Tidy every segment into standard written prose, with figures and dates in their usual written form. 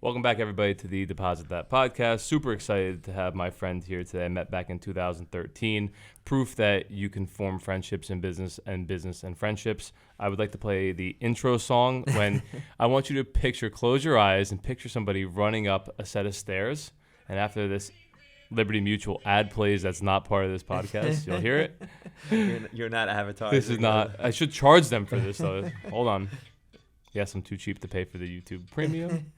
Welcome back, everybody, to the Deposit That podcast. Super excited to have my friend here today. I met back in 2013. Proof that you can form friendships in business and friendships. I would like to play the intro song when I want you to close your eyes and picture somebody running up a set of stairs. And after this Liberty Mutual ad plays that's not part of this podcast, you'll hear it. You're not Avatar. This is not. I should charge them for this, though. Hold on. Yes, I'm too cheap to pay for the YouTube premium.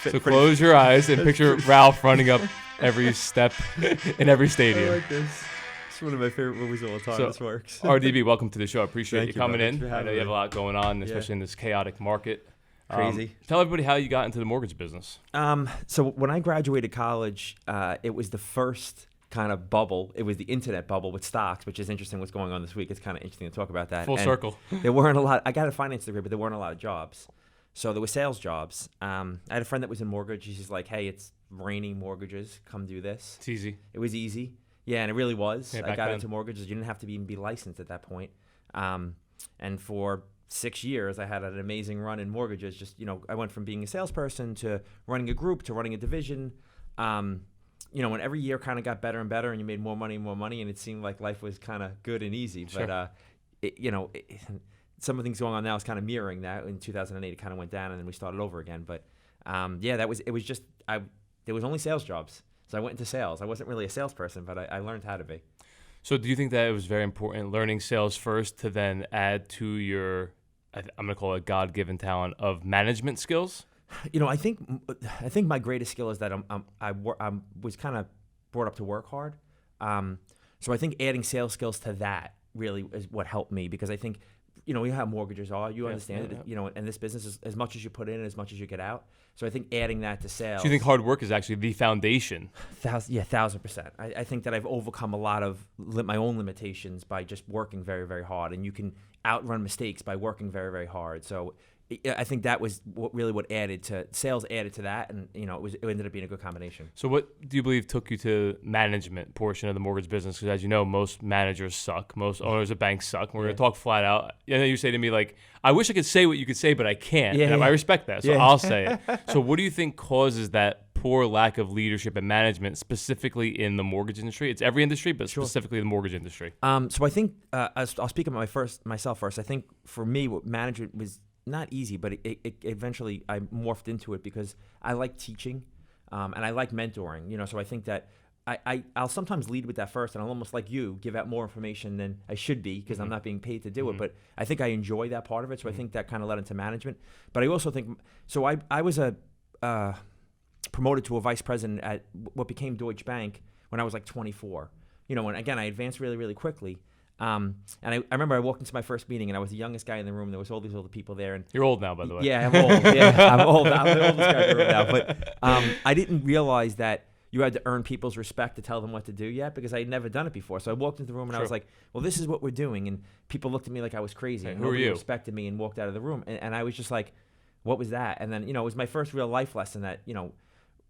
So close your eyes and picture Ralph running up every step in every stadium. I like this. It's one of my favorite movies of all time. This works. RDB, welcome to the show. I appreciate you coming in. I know you have a lot going on, especially in this chaotic market. Crazy. Tell everybody how you got into the mortgage business. So when I graduated college, it was the first kind of bubble. It was the internet bubble with stocks, which is interesting what's going on this week. It's kind of interesting to talk about that. Full circle. There weren't a lot. I got a finance degree, but there weren't a lot of jobs. So there were sales jobs. I had a friend that was in mortgage. He's just like, hey, it's raining mortgages. Come do this. It's easy. It was easy. Yeah, and it really was. Yeah, I got into mortgages. You didn't have to even be licensed at that point. And for 6 years, I had an amazing run in mortgages. Just, I went from being a salesperson to running a group to running a division. And every year kind of got better and better, and you made more money and more money, and it seemed like life was kind of good and easy. Sure. But, some of the things going on now is kind of mirroring that. In 2008, it kind of went down, and then we started over again. But, there was only sales jobs. So I went into sales. I wasn't really a salesperson, but I learned how to be. So do you think that it was very important learning sales first to then add to your, I'm going to call it God-given talent of management skills? I think my greatest skill is that I was kind of brought up to work hard. So I think adding sales skills to that really is what helped me, because I think, how mortgages are. You understand it, and this business is as much as you put in, as much as you get out. So I think adding that to sales. So you think hard work is actually the foundation? 1,000%. I think that I've overcome a lot of my own limitations by just working very, very hard, and you can outrun mistakes by working very, very hard. So I think that was what added to sales, added to that, and it ended up being a good combination. So what do you believe took you to management portion of the mortgage business? Because as you know, most managers suck, most owners of banks suck. We're gonna talk flat out. You say to me like, I wish I could say what you could say, but I can't. And I respect that, so I'll say it. So what do you think causes that poor lack of leadership and management, specifically in the mortgage industry? It's every industry, but specifically the mortgage industry. So I think I'll speak about myself first. I think for me, what management was not easy, but it eventually I morphed into it because I like teaching, and I like mentoring. So I think that I'll sometimes lead with that first, and I'll almost like you give out more information than I should be because I'm not being paid to do it. But I think I enjoy that part of it, so I think that kind of led into management. But I also think so. I was promoted to a vice president at what became Deutsche Bank when I was like 24. And again I advanced really, really quickly. And I remember I walked into my first meeting, and I was the youngest guy in the room. There was all these older people there. And you're old now, by the way. Yeah, I'm old. Yeah, I'm old. I'm the oldest guy in the room now. But I didn't realize that you had to earn people's respect to tell them what to do yet, because I had never done it before. So I walked into the room, and I was like, well, this is what we're doing. And people looked at me like I was crazy. Hey, and who are you? Respected me and walked out of the room. And I was just like, what was that? And then, it was my first real life lesson that,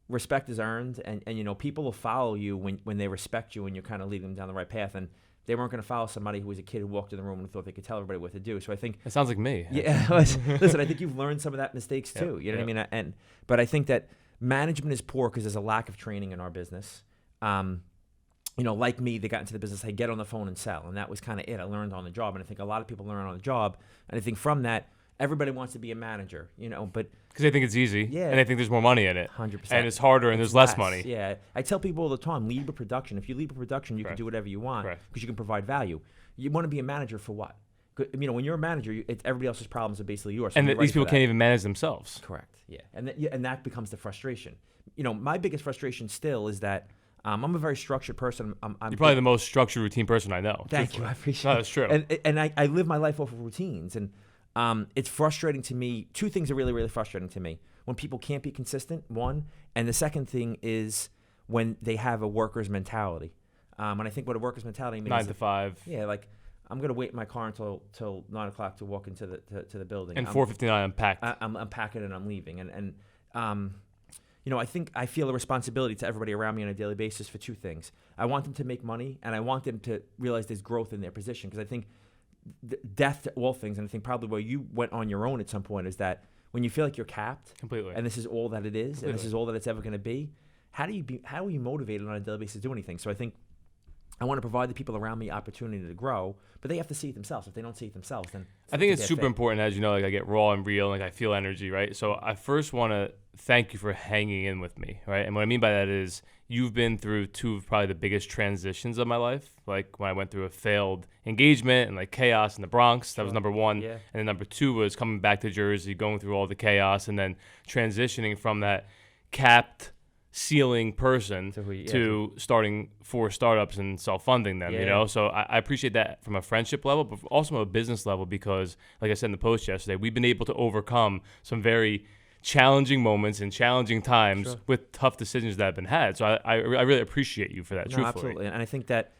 respect is earned. And people will follow you when they respect you and you're kind of leading them down the right path. And they weren't going to follow somebody who was a kid who walked in the room and thought they could tell everybody what to do. So I think it sounds like me. Yeah, listen, I think you've learned some of that mistakes too. You know what I mean? But I think that management is poor because there's a lack of training in our business. Like me, they got into the business. I get on the phone and sell, and that was kind of it. I learned on the job, and I think a lot of people learn on the job. And I think from that, everybody wants to be a manager, but because they think it's easy, and they think there's more money in it, 100%, and it's harder, and there's less money. Yeah, I tell people all the time, lead with production. If you lead with production, you can do whatever you want because you can provide value. You want to be a manager for what? When you're a manager, everybody else's problems are basically yours. So and these people can't even manage themselves. Correct. Yeah, and that becomes the frustration. My biggest frustration still is that I'm a very structured person. You're probably the most structured routine person I know. Thank you. I appreciate it. That's true. And I live my life off of routines. And it's frustrating to me. Two things are really, really frustrating to me. When people can't be consistent, one. And the second thing is when they have a worker's mentality. And I think what a worker's mentality means 9 to 5. Yeah, like I'm going to wait in my car until 9 o'clock to walk into the building. And 4:59, I'm packed. I'm packing and I'm leaving. And I think I feel a responsibility to everybody around me on a daily basis for two things. I want them to make money, and I want them to realize there's growth in their position, because I think death to all things. And I think probably where you went on your own at some point is that when you feel like you're capped Completely. and this is all that it is, and this is all that it's ever going to be, how are you motivated on a daily basis to do anything? So I think I want to provide the people around me opportunity to grow, but they have to see it themselves. If they don't see it themselves, then I think it's super important, as you know, like I get raw and real, like I feel energy, right? So I first want to thank you for hanging in with me, right? And what I mean by that is you've been through two of probably the biggest transitions of my life, like when I went through a failed engagement and like chaos in the Bronx. That was number one. Yeah. And then number two was coming back to Jersey, going through all the chaos, and then transitioning from that capped ceiling person to starting 4 startups and self-funding them, you know? So I appreciate that from a friendship level, but also from a business level, because like I said in the post yesterday, we've been able to overcome some very challenging moments and challenging times with tough decisions that have been had. So I really appreciate you for that, truthfully. Absolutely. And I think that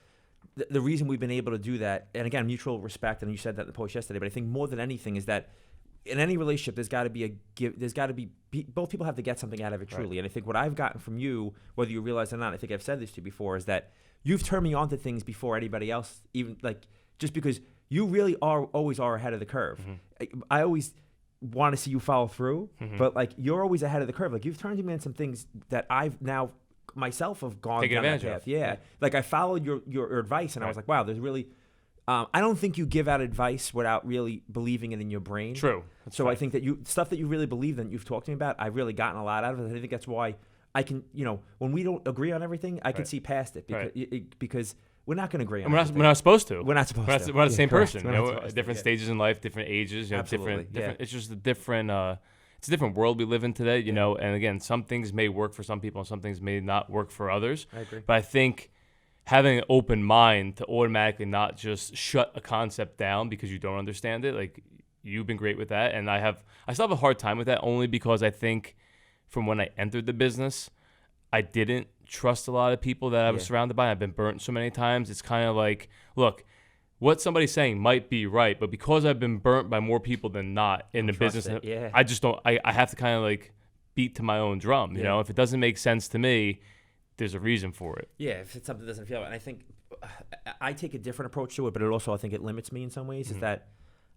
the reason we've been able to do that, and again, mutual respect, and you said that in the post yesterday, but I think more than anything is that in any relationship, there's got to be a give. There's got to be both people have to get something out of it truly. And I think what I've gotten from you, whether you realize it or not, I think I've said this to you before, is that you've turned me on to things before anybody else, even like just because you really always are ahead of the curve. I always want to see you follow through, but like you're always ahead of the curve. Like you've turned me on some things that I've now myself have gone down that path. Yeah. Like I followed your advice, and I was like, wow, there's really. I don't think you give out advice without really believing it in your brain. True. So I think that stuff that you really believe in, you've talked to me about, I've really gotten a lot out of it. I think that's why I can, when we don't agree on everything, I can see past it because we're not going to agree on it. We're not supposed to. We're not supposed to. We're not the same person. Correct. Different stages in life, different ages, Absolutely. different. It's just a different. It's a different world we live in today, you know. And again, some things may work for some people, and some things may not work for others. I agree. But I think having an open mind to automatically not just shut a concept down because you don't understand it, like you've been great with that, and I still have a hard time with that, only because I think from when I entered the business, I didn't trust a lot of people that I was surrounded by. I've been burnt so many times. It's kind of like, look, what somebody's saying might be right, but because I've been burnt by more people than not in the business, I just don't. I have to kind of like beat to my own drum. You know, if it doesn't make sense to me, there's a reason for it. Yeah, if it's something that doesn't feel right. And I think I take a different approach to it, but it also, I think it limits me in some ways, is that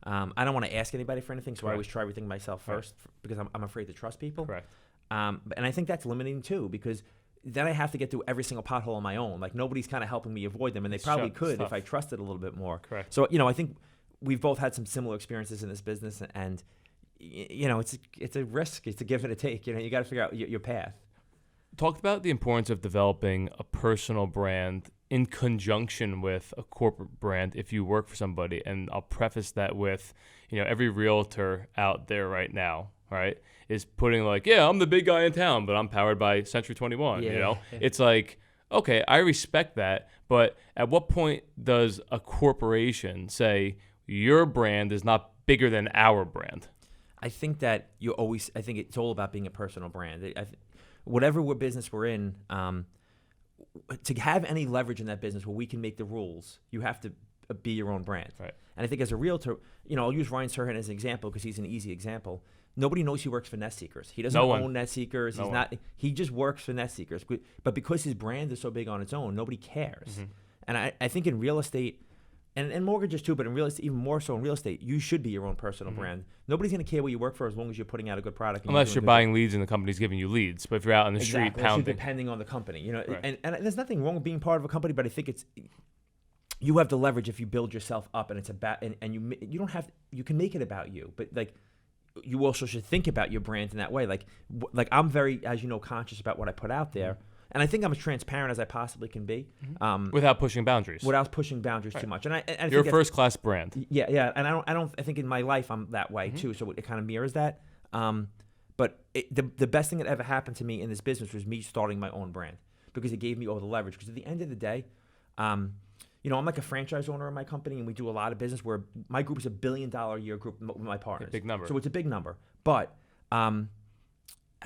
I don't want to ask anybody for anything, so I always try everything myself first because I'm afraid to trust people. Correct. And I think that's limiting too, because then I have to get through every single pothole on my own. Like nobody's kind of helping me avoid them, and they probably could if I trusted a little bit more. Correct. So, I think we've both had some similar experiences in this business, and it's a risk. It's a give and a take. You got to figure out your path. Talked about the importance of developing a personal brand in conjunction with a corporate brand if you work for somebody. And I'll preface that with, every realtor out there right now, right, is putting like, yeah, I'm the big guy in town, but I'm powered by Century 21, It's like, okay, I respect that, but at what point does a corporation say your brand is not bigger than our brand? I think that I think it's all about being a personal brand. Whatever business we're in, to have any leverage in that business where we can make the rules, you have to be your own brand. Right. And I think as a realtor, I'll use Ryan Serhan as an example because he's an easy example. Nobody knows he works for Nest Seekers. He doesn't own Nest Seekers. He just works for Nest Seekers. But because his brand is so big on its own, nobody cares. And I think in real estate, and mortgages too, but in real estate, even more so in real estate, you should be your own personal brand. Nobody's going to care where you work for as long as you're putting out a good product. Unless you're buying leads and the company's giving you leads. But if you're out on the street pounding. Depending on the company. And there's nothing wrong with being part of a company, but I think you have the leverage if you build yourself up, and it's about, and you can make it about you, but like you also should think about your brand in that way. Like I'm very, as you know, conscious about what I put out there. And I think I'm as transparent as I possibly can be, without pushing boundaries. Without pushing boundaries too much. And I you're think a first-class brand. Yeah. And I think in my life I'm that way too. So it kind of mirrors that. But the best thing that ever happened to me in this business was me starting my own brand, because it gave me all the leverage. Because at the end of the day, I'm like a franchise owner in my company, and we do a lot of business where my group is $1 billion a year group with my partners. A big number. So it's a big number. But I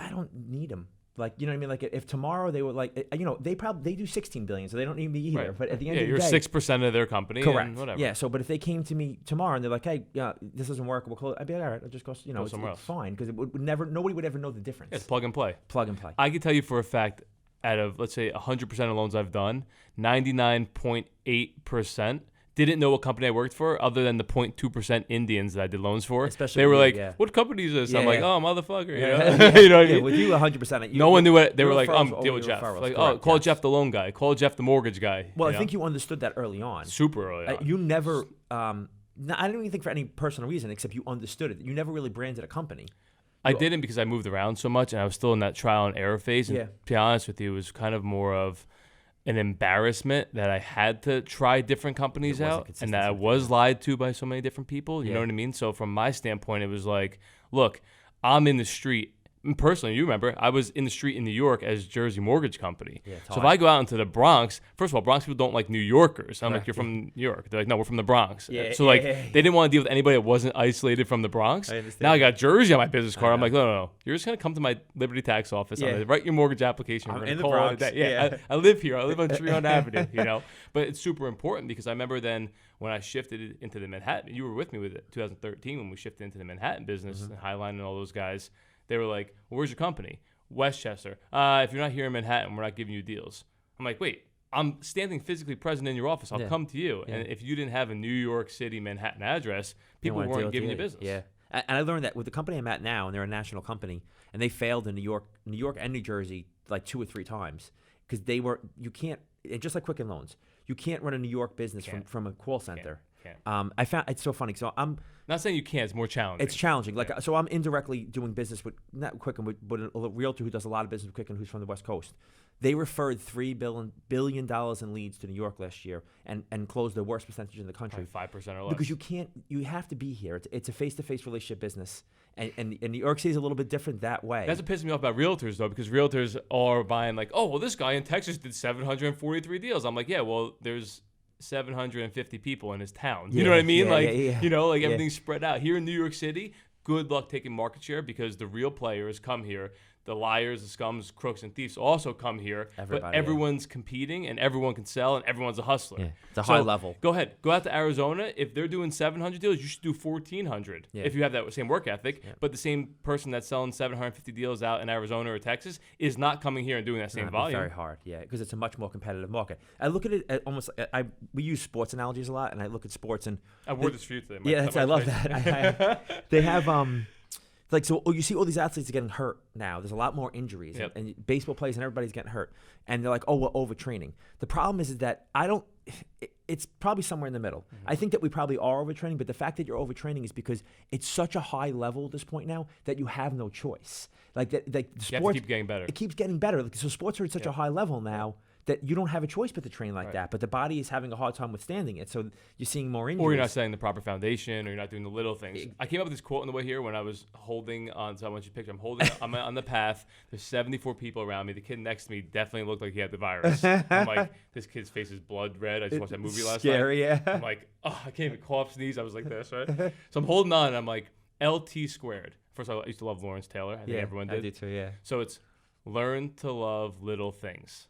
don't need them. Like, you know what I mean? Like if tomorrow they were like, they do 16 billion, so they don't need me either. Right. But at the end of the day, you're 6% of their company. Correct. And whatever. Yeah. So, but if they came to me tomorrow and they're like, hey, this doesn't work, we'll close. I'd be like, all right, I'll just go. It's fine, because nobody would ever know the difference. It's plug and play. Plug and play. I can tell you for a fact, out of let's say 100% of loans I've done, 99.8% didn't know what company I worked for other than the 0.2% Indians that I did loans for. Especially they were you, like, yeah. what company is this? Yeah, I'm like, yeah. oh, motherfucker. You Yeah. know, you know what I mean? With you, 100%. No one knew what they your were like. referrals Deal with your Jeff. referrals, Like, correct, oh, call yes. Jeff the loan guy. Call Jeff the mortgage guy. Well, you I think you understood that early on. super early on. You never. I don't even think for any personal reason, except you understood it. You never really branded a company. I didn't because I moved around so much and I was still in that trial and error phase. And Yeah. to be honest with you, it was kind of more of an embarrassment that I had to try different companies There wasn't out and that I consistency. was lied to by so many different people. You know Yeah. what I mean? So from my standpoint, it was like, look, I'm in the street. And personally, you remember, I was in the street in New York as Jersey Mortgage Company. Yeah, it's so if hard. I go out into the Bronx, first of all, Bronx people don't like New Yorkers. I'm like, Correct, you're from New York. They're like, no, we're from the Bronx. Yeah, So like, yeah. they didn't want to deal with anybody that wasn't isolated from the Bronx. I understand. Now I got Jersey on my business card. I'm know. like, no. You're just gonna come to my Liberty Tax office. I'm Yeah. gonna write your mortgage application. I'm We're in gonna the call it a Bronx. day. Yeah, Yeah. I live here. I live on Tryon Avenue. You know, but it's super important because I remember then when I shifted into the Manhattan. You were with me with it, 2013 when we shifted into the Manhattan business and Highline and all those guys. They were like, well, where's your company? Westchester. If you're not here in Manhattan, we're not giving you deals. I'm like, wait, I'm standing physically present in your office. I'll Yeah. come to you. Yeah. And if you didn't have a New York City, Manhattan address, people wanna deal weren't with giving you you. business. Yeah, and I learned that with the company I'm at now, and they're a national company, and they failed in New York and New Jersey like 2 or 3 times because they were. You can't. Just like Quicken Loans, you can't run a New York business from a call center. Can't. I found it's so funny. So I'm. Not saying you can't. It's more challenging. It's challenging. Like so, I'm indirectly doing business with not Quicken, but a realtor who does a lot of business with Quicken, who's from the West Coast. They referred $3 billion in leads to New York last year, and closed the worst percentage in the country. 5% or less. Because you can't. You have to be here. It's a face-to-face relationship business, and New York City is a little bit different that way. That's what pisses me off about realtors, though, because realtors are buying like, oh, well, this guy in Texas did 743 deals. I'm like, yeah, well, there's 750 people in his town. You know what I mean? You know, like everything's spread out. Here in New York City, good luck taking market share because the real players come here. The liars, the scums, crooks, and thieves also come here. Everybody, but everyone's competing, and everyone can sell, and everyone's a hustler. Yeah, it's a high level. Go ahead. Go out to Arizona. If they're doing 700 deals, you should do 1,400 if you have that same work ethic. Yeah. But the same person that's selling 750 deals out in Arizona or Texas is not coming here and doing that same volume. Very hard, yeah, because it's a much more competitive market. I look at it at almost. We use sports analogies a lot, and I look at sports and I wore this for you today. Yeah, I love that. They have like so. You see all these athletes are getting hurt now. There's a lot more injuries, and baseball players and everybody's getting hurt. And they're like, "Oh, we're overtraining." The problem is that I don't. It's probably somewhere in the middle. Mm-hmm. I think that we probably are overtraining, but the fact that you're overtraining is because it's such a high level at this point now that you have no choice. Like that, the sports you have to keep getting better. It keeps getting better. So sports are at such a high level now that you don't have a choice but to train like that. But the body is having a hard time withstanding it. So you're seeing more injuries. Or you're not setting the proper foundation, or you're not doing the little things. I came up with this quote on the way here when I was holding on. So I want you to picture. I'm on the path. There's 74 people around me. The kid next to me definitely looked like he had the virus. I'm like, this kid's face is blood red. I just watched that movie last night. Scary, yeah. I'm like, oh, I can't even cough, sneeze. I was like this, right? So I'm holding on, and I'm like, LT squared. First of all, I used to love Lawrence Taylor. I think everyone did. I do too, yeah. So it's learn to love little things.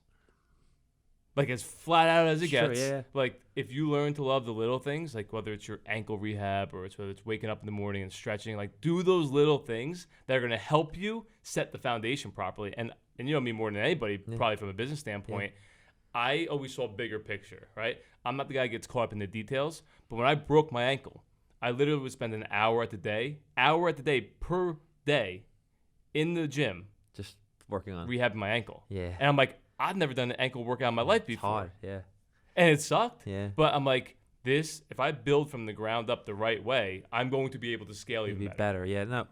Like as flat out as it gets. Yeah. Like if you learn to love the little things, like whether it's your ankle rehab or whether it's waking up in the morning and stretching, like do those little things that are going to help you set the foundation properly. And you know me more than anybody, probably from a business standpoint. I always saw a bigger picture, right? I'm not the guy who gets caught up in the details, but when I broke my ankle, I literally would spend an hour at the day per day in the gym, just working on rehabbing my ankle. Yeah. And I'm like, I've never done an ankle workout in my life before. Hard, yeah. And it sucked. Yeah. But I'm like, if I build from the ground up the right way, I'm going to be able to scale even better. Yeah, no.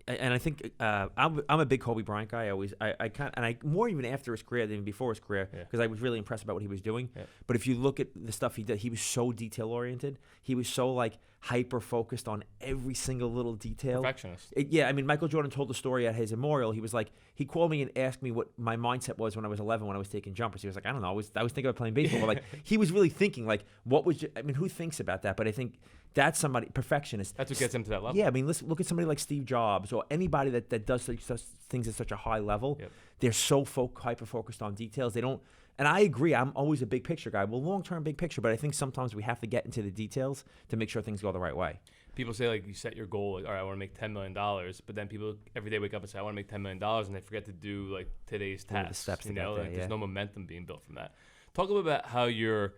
And I think I'm a big Kobe Bryant guy. I more even after his career than before his career because I was really impressed about what he was doing. Yeah. But if you look at the stuff he did, he was so detail oriented. He was so like hyper focused on every single little detail. Perfectionist. I mean, Michael Jordan told the story at his memorial. He was like, he called me and asked me what my mindset was when I was 11 when I was taking jumpers. He was like, I don't know, I was thinking about playing baseball. But like he was really thinking like, who thinks about that? But I think that's somebody perfectionist. That's what gets him to that level. Yeah, I mean, look at somebody like Steve Jobs or anybody that does such things at such a high level. Yep. They're so hyper focused on details. They don't. And I agree. I'm always a big picture guy. Well, long term, big picture. But I think sometimes we have to get into the details to make sure things go the right way. People say like you set your goal, like all right, I want to make $10 million, but then people every day wake up and say I want to make $10 million, and they forget to do like today's tasks. The steps you know, there, like, there's no momentum being built from that. Talk a little bit about how your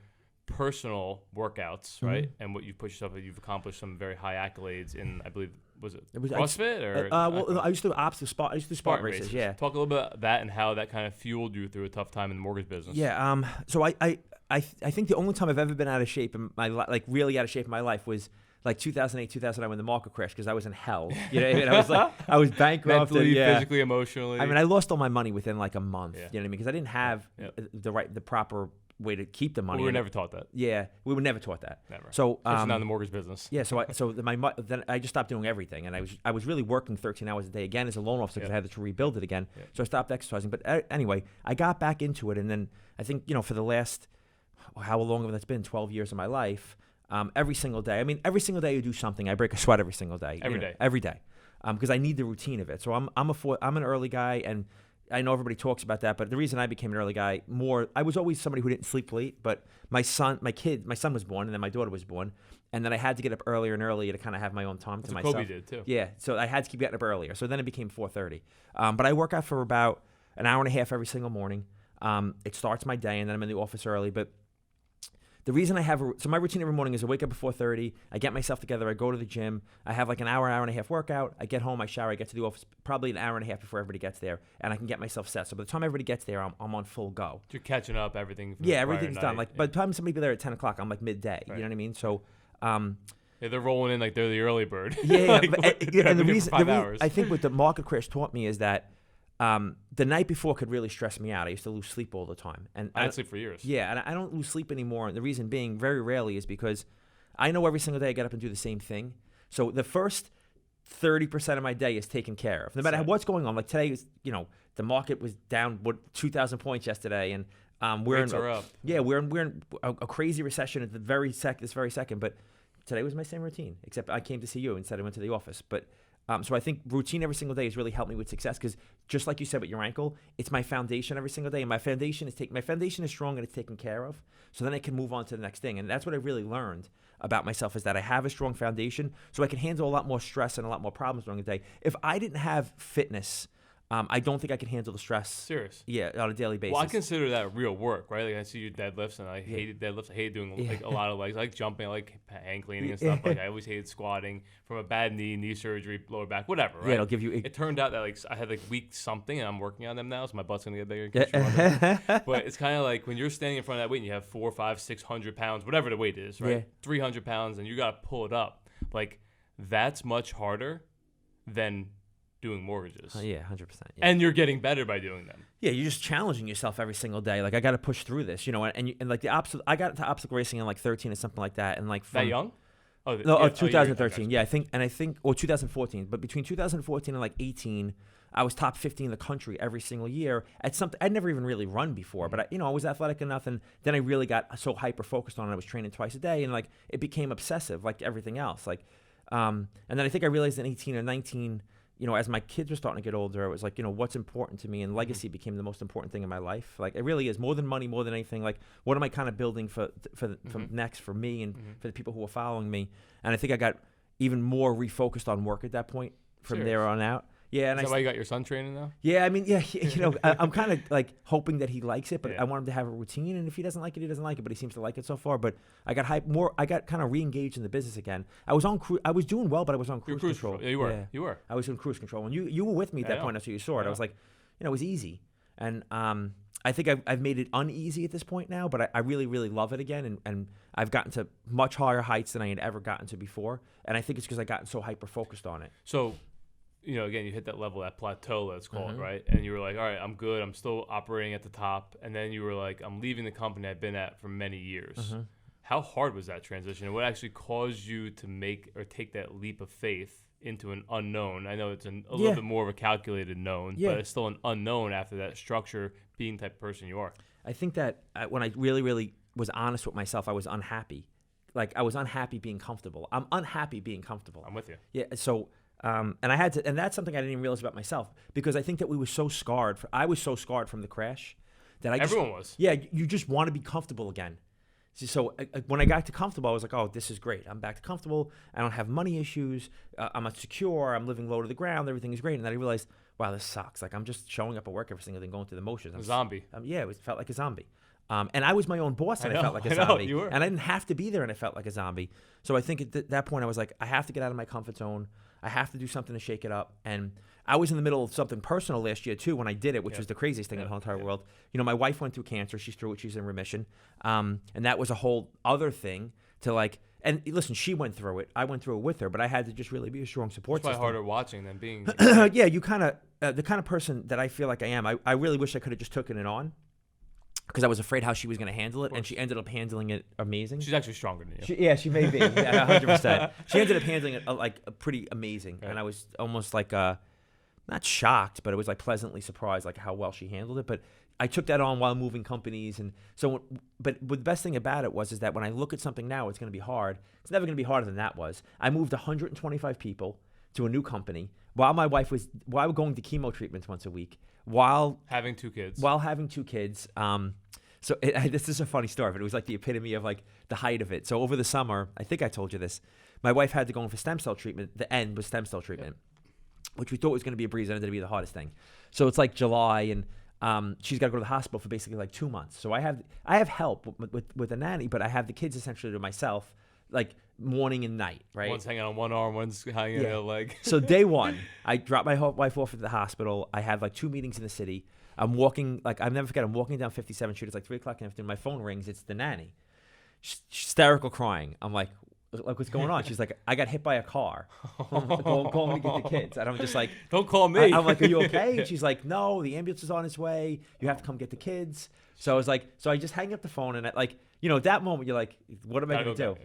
personal workouts, right? And what you've pushed yourself, you've accomplished some very high accolades in, I believe, was it CrossFit or? Well, I used to do I used to do Spartan races. Yeah. Talk a little bit about that and how that kind of fueled you through a tough time in the mortgage business. Yeah. So I think the only time I've ever been out of shape in my like really out of shape in my life was like 2008, 2009 when the market crashed because I was in hell. You know what I mean? I was like, I was bankrupt. Mentally, physically, emotionally. I mean, I lost all my money within like a month. Yeah. You know what I mean? Because I didn't have the proper way to keep the money. We were never taught that. Yeah, we were never taught that. Never. So especially not in the mortgage business. Yeah. Then I just stopped doing everything, and I was really working 13 hours a day again as a loan officer because I had to rebuild it again. Yeah. So I stopped exercising. But anyway, I got back into it, and then I think for the last how long that's been 12 years of my life. Every single day. I mean, every single day you do something. I break a sweat every single day. Every day. Because I need the routine of it. So I'm an early guy, and I know everybody talks about that, but the reason I became an early guy I was always somebody who didn't sleep late. But my son was born, and then my daughter was born, and then I had to get up earlier and earlier to kind of have my own time to myself. Kobe did too. Yeah, so I had to keep getting up earlier. So then it became 4:30. But I work out for about an hour and a half every single morning. It starts my day, and then I'm in the office early, but. The reason I have my routine every morning is I wake up at 4:30. I get myself together. I go to the gym. I have like an hour and a half workout. I get home. I shower. I get to the office probably an hour and a half before everybody gets there, and I can get myself set. So by the time everybody gets there, I'm on full go. You're catching up everything. Yeah, everything's done. Like by the time somebody be there at 10 o'clock, I'm like midday. Right. You know what I mean? So. Yeah, they're rolling in like they're the early bird. Yeah, and the reason I think what the market crash taught me is that. The night before could really stress me out. I used to lose sleep all the time. And I had sleep for years. Yeah, and I don't lose sleep anymore. And the reason being, very rarely, is because I know every single day I get up and do the same thing. So the first 30% of my day is taken care of. No matter what's going on. Like today, the market was down 2,000 points yesterday, and rates are up. Yeah, we're in a crazy recession at this very second. But today was my same routine, except I came to see you instead I went to the office. But so I think routine every single day has really helped me with success because just like you said with your ankle, it's my foundation every single day, and my foundation is strong and it's taken care of. So then I can move on to the next thing, and that's what I really learned about myself is that I have a strong foundation, so I can handle a lot more stress and a lot more problems during the day. If I didn't have fitness, I don't think I could handle the stress. Serious? Yeah, on a daily basis. Well, I consider that real work, right? Like I see you deadlifts, and I hated deadlifts. I hated doing like a lot of legs. I like jumping, I like hand cleaning and stuff. Like I always hated squatting from a bad knee surgery, lower back, whatever. Right? Yeah, it'll give you. It turned out that like I had like weak something, and I'm working on them now, so my butt's gonna get bigger. But it's kind of like when you're standing in front of that weight, and you have 400, 500, 600 pounds, whatever the weight is, right? Yeah. 300 pounds, and you gotta pull it up. Like that's much harder than doing mortgages. Yeah, 100%. Yeah. And you're getting better by doing them. Yeah, you're just challenging yourself every single day. Like I got to push through this, and like the obstacle. I got into obstacle racing in like 13 or something like that, and like that young. Oh, no, 2013. Yeah, I think, or 2014. But between 2014 and like 18, I was top 50 in the country every single year at something I'd never even really run before. But I was athletic enough, and then I really got so hyper focused on it. I was training twice a day, and like it became obsessive, like everything else. Like, and then I think I realized in 18 or 19. As my kids were starting to get older, it was like, what's important to me, and legacy became the most important thing in my life. Like, it really is more than money, more than anything. Like, what am I kind of building for next for me and for the people who are following me? And I think I got even more refocused on work at that point from there on out. Yeah, and is that why you got your son training now? Yeah, I mean, I'm kind of like hoping that he likes it, but I want him to have a routine. And if he doesn't like it, he doesn't like it. But he seems to like it so far. But I got I got kind of re-engaged in the business again. I was doing well, but I was on cruise control. Yeah, you were. Yeah. You were. I was in cruise control, and you were with me at that point. That's you saw it. I was like, it was easy, and I think I've made it uneasy at this point now. But I really, really love it again, and I've gotten to much higher heights than I had ever gotten to before. And I think it's because I gotten so hyper focused on it. So. Again, you hit that level, that plateau, let's call it, right? And you were like, all right, I'm good. I'm still operating at the top. And then you were like, I'm leaving the company I've been at for many years. How hard was that transition? And what actually caused you to make or take that leap of faith into an unknown? I know it's a little bit more of a calculated known, but it's still an unknown after that structure being the type of person you are. I think that when I really, really was honest with myself, I was unhappy. Like, I was unhappy being comfortable. I'm unhappy being comfortable. I'm with you. Yeah, so... and that's something I didn't even realize about myself because I think that we were so scarred. I was so scarred from the crash that everyone was. Yeah, you just want to be comfortable again. So when I got to comfortable, I was like, oh, this is great. I'm back to comfortable. I don't have money issues. I'm secure. I'm living low to the ground. Everything is great. And then I realized, wow, this sucks. Like I'm just showing up at work every single day, going through the motions. I'm a zombie. Yeah, it felt like a zombie. And I was my own boss, and I felt like a zombie. And I didn't have to be there, and I felt like a zombie. So I think at that point, I was like, I have to get out of my comfort zone. I have to do something to shake it up. And I was in the middle of something personal last year, too, when I did it, which was the craziest thing in the whole entire world. You know, my wife went through cancer. She's through it. She's in remission. And that was a whole other thing to like, and listen, she went through it. I went through it with her, but I had to just really be a strong support system. It's probably harder watching than being. Yeah, you kind of, the kind of person that I feel like I am, I really wish I could have just taken it on. Because I was afraid how she was going to handle it, and she ended up handling it amazing. She's actually stronger than you. She may be, 100%. She ended up handling it like pretty amazing, and I was almost like not shocked, but it was like pleasantly surprised like how well she handled it. But I took that on while moving companies, and so. But the best thing about it is that when I look at something now, it's going to be hard. It's never going to be harder than that was. I moved 125 people to a new company while my wife was going to chemo treatments once a week. While having two kids. So this is a funny story, but it was like the epitome of like the height of it. So over the summer, I think I told you this, my wife had to go in for stem cell treatment. The end was stem cell treatment, which we thought was going to be a breeze. It ended up being the hardest thing. So it's like July, and she's got to go to the hospital for basically like 2 months. So I have help with a nanny, but I have the kids essentially to myself, like morning and night, right? One's hanging on one arm, one's hanging on a leg. So day one, I dropped my wife off at the hospital. I had like 2 meetings in the city. I'm walking, like I'll never forget, I'm walking down 57th Street. It's like 3 o'clock in the afternoon. My phone rings. It's the nanny. She's hysterical crying. I'm like, what's going on? She's like, I got hit by a car. Call me to get the kids. And I'm just like, don't call me. I'm like, are you okay? And she's like, no, the ambulance is on its way. You have to come get the kids. So I was like, I just hang up the phone, and at that moment you're like, what am I going to do?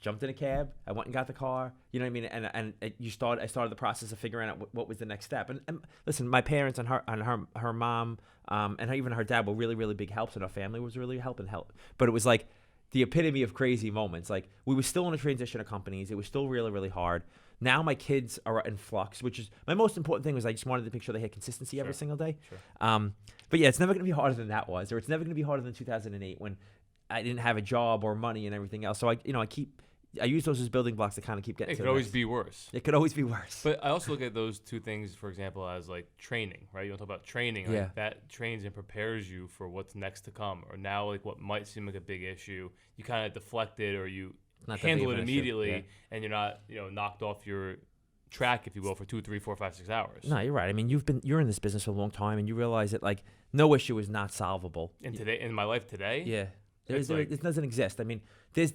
Jumped in a cab. I went and got the car. You know what I mean? And I started the process of figuring out what was the next step. And listen, my parents and her mom and even her dad were really, really big helps, and our family was really help. But it was like the epitome of crazy moments. Like we were still in a transition of companies. It was still really, really hard. Now my kids are in flux, which is my most important thing. Was I just wanted to make sure they had consistency every single day. Sure. But yeah, it's never going to be harder than that was, or it's never going to be harder than 2008 when I didn't have a job or money and everything else. So I use those as building blocks to kind of keep getting. It could always be worse. It could always be worse. But I also look at those two things, for example, as like training, right? You want to talk about training, like that trains and prepares you for what's next to come, or now like what might seem like a big issue, you kind of deflect it, or you handle it immediately, and you're not knocked off your track, if you will, for 2, 3, 4, 5, 6 hours. No, you're right. I mean, you're in this business for a long time, and you realize that like no issue is not solvable. In my life today, it doesn't exist. I mean, there's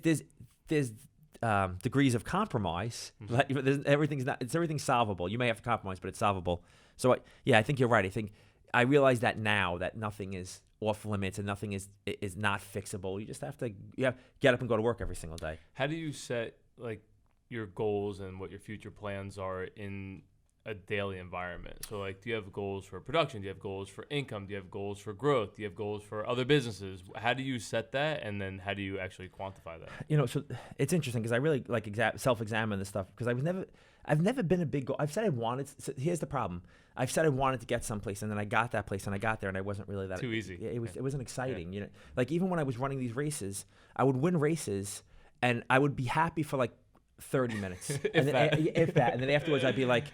degrees of compromise. But everything's solvable. You may have to compromise, but it's solvable. So I think you're right. I realize that now that nothing is off limits and nothing is not fixable. You just have to get up and go to work every single day. How do you set like your goals and what your future plans are in a daily environment? So like, do you have goals for production? Do you have goals for income? Do you have goals for growth? Do you have goals for other businesses? How do you set that, and then how do you actually quantify that? So it's interesting because I really like self-examine this stuff, because I've never been a big goal. I've said I wanted. So here's the problem. I've said I wanted to get someplace, and then I got that place, and I got there, and I wasn't really that too easy. It wasn't exciting. Like even when I was running these races, I would win races, and I would be happy for like 30 minutes, if that, and then afterwards I'd be like,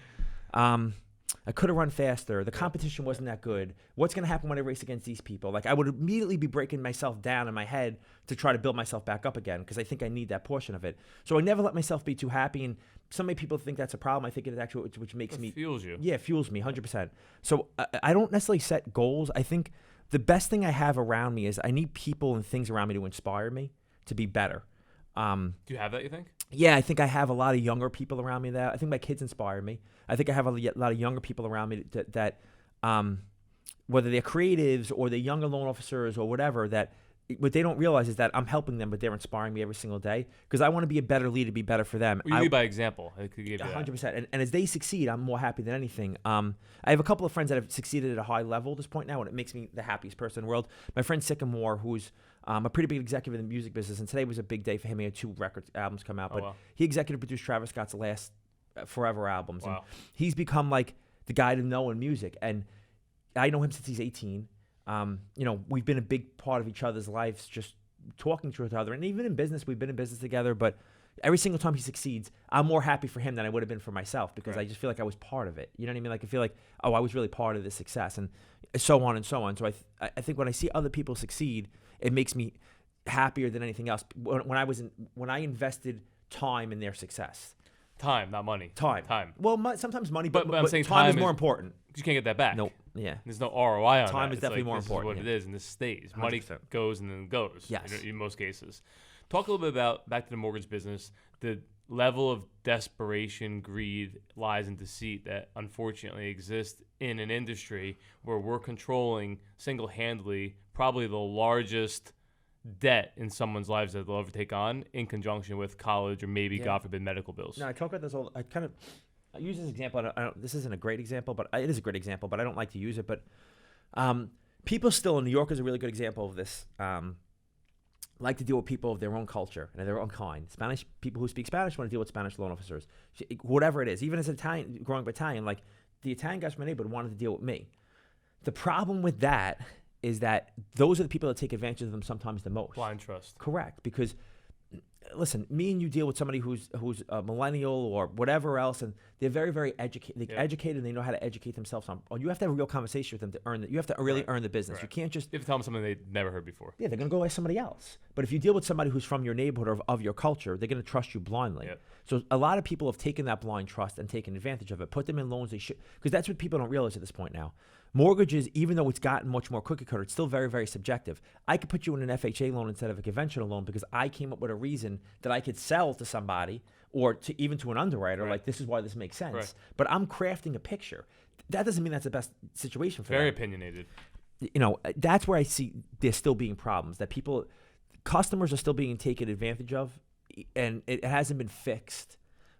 I could have run faster. The competition wasn't that good. What's going to happen when I race against these people? Like I would immediately be breaking myself down in my head to try to build myself back up again, because I think I need that portion of it. So I never let myself be too happy, and so many people think that's a problem. I think it is actually which makes me fuels you. Yeah, fuels me 100%. So I don't necessarily set goals. I think the best thing I have around me is I need people and things around me to inspire me to be better. Do you have that, you think? Yeah, I think I have a lot of younger people around me that I think my kids inspire me. I think I have a lot of younger people around me that whether they're creatives or they're younger loan officers or whatever, that what they don't realize is that I'm helping them, but they're inspiring me every single day, because I want to be a better leader, be better for them. Well, you lead by example. I could give you 100%. And as they succeed, I'm more happy than anything. I have a couple of friends that have succeeded at a high level at this point now, and it makes me the happiest person in the world. My friend Sycamore, who's a pretty big executive in the music business, and today was a big day for him. He had 2 albums come out, but he executive produced Travis Scott's last Forever albums. Wow. And he's become like the guy to know in music, and I know him since he's 18. We've been a big part of each other's lives, just talking to each other, and even in business, we've been in business together. But every single time he succeeds, I'm more happy for him than I would have been for myself because Right. I just feel like I was part of it. You know what I mean? Like I feel like, oh, I was really part of this success, and so on and so on. So I think when I see other people succeed, it makes me happier than anything else. When I invested time in their success. Time, not money. Time. Well, sometimes money, But I'm saying time is more important. You can't get that back. Nope. Yeah. There's no ROI on that. Time is It's definitely like, more this important, Is what yeah. it is, and this stays. Money 100%. goes and then goes. Yes. In most cases. Talk a little bit about, back to the mortgage business, the level of desperation, greed, lies, and deceit that unfortunately exists in an industry where we're controlling single-handedly probably the largest debt in someone's lives that they'll ever take on, in conjunction with college or maybe, Yeah. God forbid, medical bills. No, I talk about this all. I use this example. This isn't a great example, but it is a great example. But I don't like to use it. But people still in New York is a really good example of this. Like to deal with people of their own culture and of their own kind. Spanish people who speak Spanish want to deal with Spanish loan officers, whatever it is. Even as an Italian, growing up Italian, like the Italian guys from my neighborhood wanted to deal with me. The problem with that is that those are the people that take advantage of them sometimes the most. Blind trust. Correct, because listen, me and you deal with somebody who's a millennial or whatever else, and they're very, very educated. They're educated, and they know how to educate themselves on. Or you have to have a real conversation with them to earn it. You have to really earn the business. Right. You can't just. You have to tell them something they've never heard before. Yeah, they're gonna go ask somebody else. But if you deal with somebody who's from your neighborhood or of your culture, they're gonna trust you blindly. Yep. So a lot of people have taken that blind trust and taken advantage of it. Put them in loans they should, because that's what people don't realize at this point now. Mortgages, even though it's gotten much more cookie cutter, it's still very, very subjective. I could put you in an FHA loan instead of a conventional loan because I came up with a reason that I could sell to somebody or to even to an underwriter, Right. like this is why this makes sense. Right. But I'm crafting a picture. That doesn't mean that's the best situation for Very them. opinionated. You know, that's where I see there's still being problems, that customers are still being taken advantage of, and it hasn't been fixed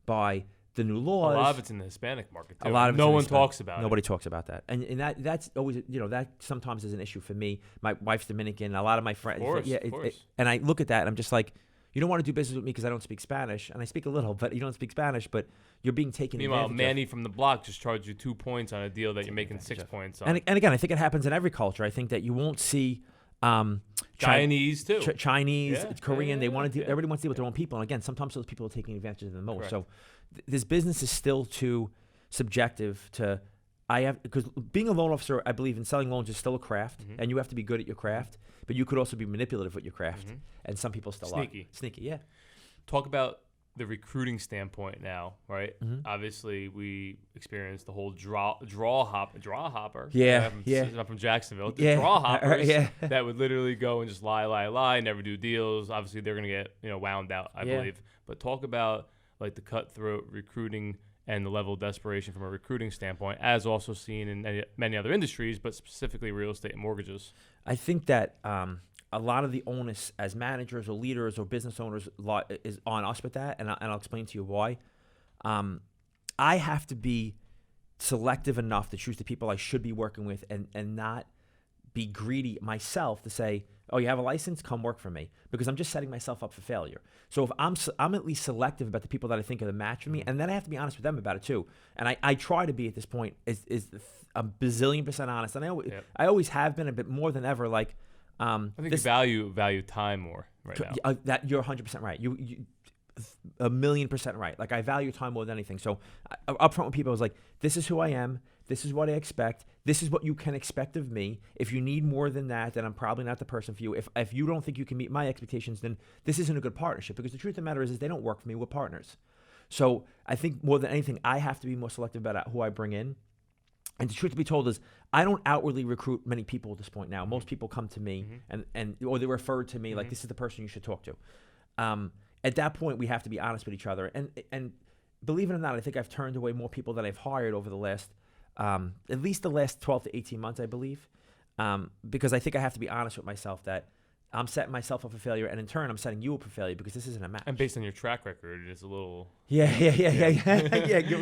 by the new laws. A lot of it's in the Hispanic market, too. A lot of no it's in one Hispanic. talks about Nobody talks about that, and that's always, that sometimes is an issue for me. My wife's Dominican. A lot of my friends, Of course. and I look at that and I'm just like, you don't want to do business with me because I don't speak Spanish, and I speak a little, but you don't speak Spanish, but you're being taken Meanwhile, advantage Manny from the block just charged you 2 points on a deal that you're making 6 points on. And again, I think it happens in every culture. I think that you won't see Chinese, too. Chinese, Yeah, Korean. yeah, They want to. yeah. Everybody wants to deal with their own people, and again, sometimes those people are taking advantage of them the most. Correct. So this business is still too subjective to. Because being a loan officer, I believe in selling loans is still a craft, Mhm. and you have to be good at your craft. But you could also be manipulative with your craft, Mhm. and some people still Sneaky. are sneaky. Yeah. Talk about the recruiting standpoint now, right? Mhm. Obviously, we experienced the whole draw hopper. Yeah, yeah. I'm from Jacksonville. The Yeah, draw hoppers yeah. that would literally go and just lie, never do deals. Obviously, they're gonna get wound out, I Yeah. believe. But talk about like the cutthroat recruiting and the level of desperation from a recruiting standpoint, as also seen in many other industries, but specifically real estate and mortgages. I think that a lot of the onus as managers or leaders or business owners is on us with that, and I'll explain to you why. I have to be selective enough to choose the people I should be working with and not be greedy myself to say, oh, you have a license? Come work for me. Because I'm just setting myself up for failure. So if I'm at least selective about the people that I think are the match for me, and then I have to be honest with them about it too. And I try to be at this point is a bazillion% honest. And I always have been a bit more than ever. Like I think you value time more right now. That you're 100% right. You 1,000,000% right. Like I value time more than anything. So up front with people, I was like, this is who I am. This is what I expect. This is what you can expect of me. If you need more than that, then I'm probably not the person for you. If you don't think you can meet my expectations, then this isn't a good partnership. Because the truth of the matter is they don't work for me. We're partners. So I think more than anything, I have to be more selective about who I bring in. And the truth to be told is I don't outwardly recruit many people at this point now. Most people come to me or they refer to me like this is the person you should talk to. At that point, we have to be honest with each other. And believe it or not, I think I've turned away more people than I've hired over the last, at least the last 12 to 18 months, I believe. Because I think I have to be honest with myself that I'm setting myself up for failure, and in turn, I'm setting you up for failure because this isn't a match. And based on your track record, it's a little... Yeah,